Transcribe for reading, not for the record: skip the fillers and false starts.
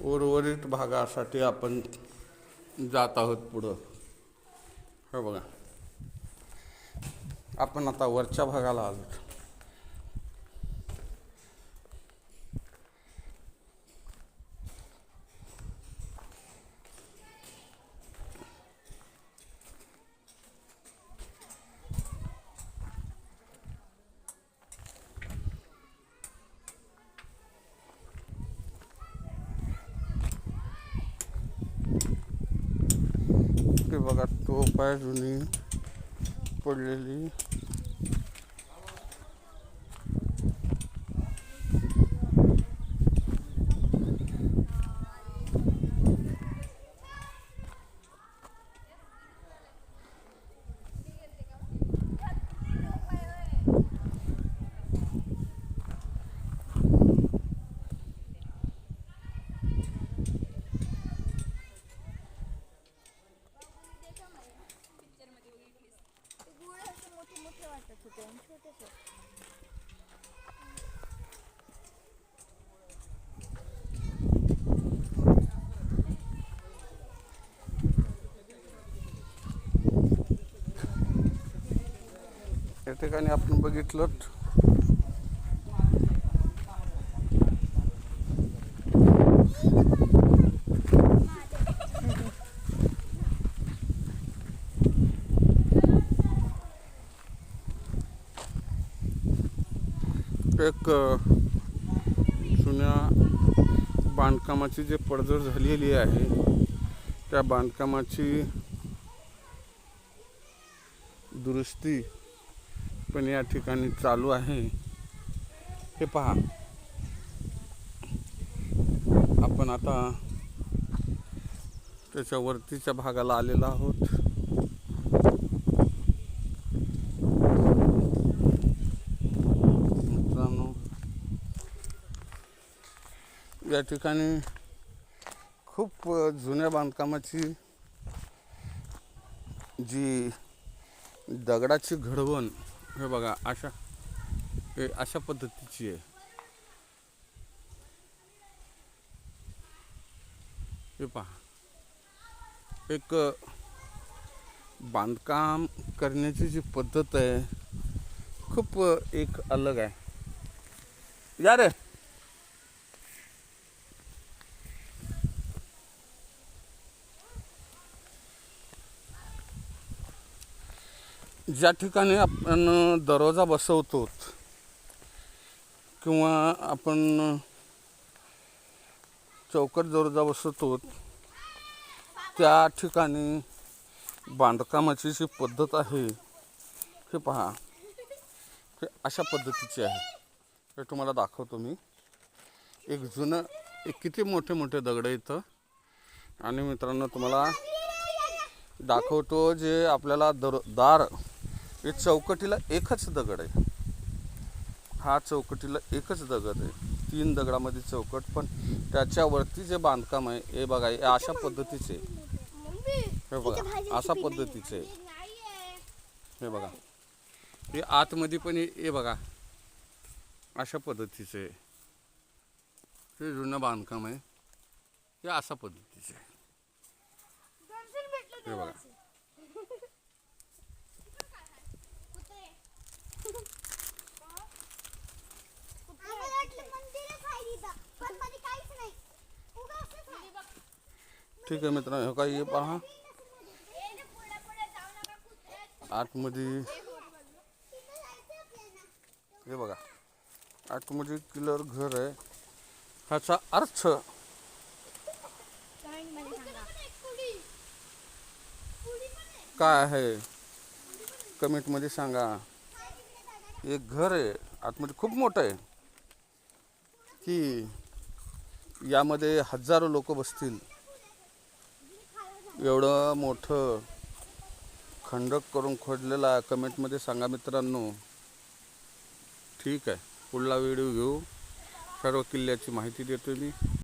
उर्वरित भागासाठी आपण जात आहोत पुढं. हे बघा, आपण आता वरच्या भागाला आलो. ते बघा, तोफ आहे जुनी पडलेली. या ठिकाणी आपण बघितलं एक जुन्या बांधकामाची जे पडझड झालेली आहे त्या बांधकामाची दुरुस्ती पण या ठिकाणी चालू आहे. हे पहा, आपण आता त्याच्या वरतीच्या भागाला आलेलो आहोत. मित्रांनो, या ठिकाणी खूप जुन्या बांधकामाची जी दगडाची घडवण, हे बघा, अशा पद्धतीची आहे. हे पहा, एक बांधकाम करण्याची जी पद्धत आहे खूप एक अलग आहे. यार ज्या ठिकाणी आपण दरवाजा बसवतो किंवा आपण चौकट दरवाजा बसवतो त्या ठिकाणी बांधकामाची जी पद्धत आहे, हे पहा, हे अशा पद्धतीची आहे. हे तुम्हाला दाखवतो मी. एक जुनं, किती मोठे मोठे दगड इथं. आणि मित्रांनो, तुम्हाला दाखवतो जे आपल्याला दार, हे चौकटीला एकच दगड आहे. हा चौकटीला एकच दगड आहे. 3 दगडामध्ये चौकट, पण त्याच्यावरती जे बांधकाम आहे हे बघा, हे अशा पद्धतीचे. हे बघा, अशा पद्धतीचे. हे बघा, हे आतमध्ये पण हे बघा अशा पद्धतीचे. हे जुनं बांधकाम आहे, हे अशा पद्धतीचे. हे बघा, ठीक आहे मित्रांनो. हे काय, हे पहा, आतमध्ये, हे बघा, आतमध्ये क्लिअर घर आहे. ह्याचा अर्थ काय आहे कमेंटमध्ये सांगा. एक घर आहे, आतमध्ये खूप मोठं आहे, की यामध्ये हजारो लोक बसतील. एवढं मोठं खंडक करून खोदलेलं आहे. कमेंटमध्ये सांगा मित्रांनो. ठीक आहे, पुढला व्हिडिओ घेऊ. सर्व किल्ल्याची माहिती देतो मी.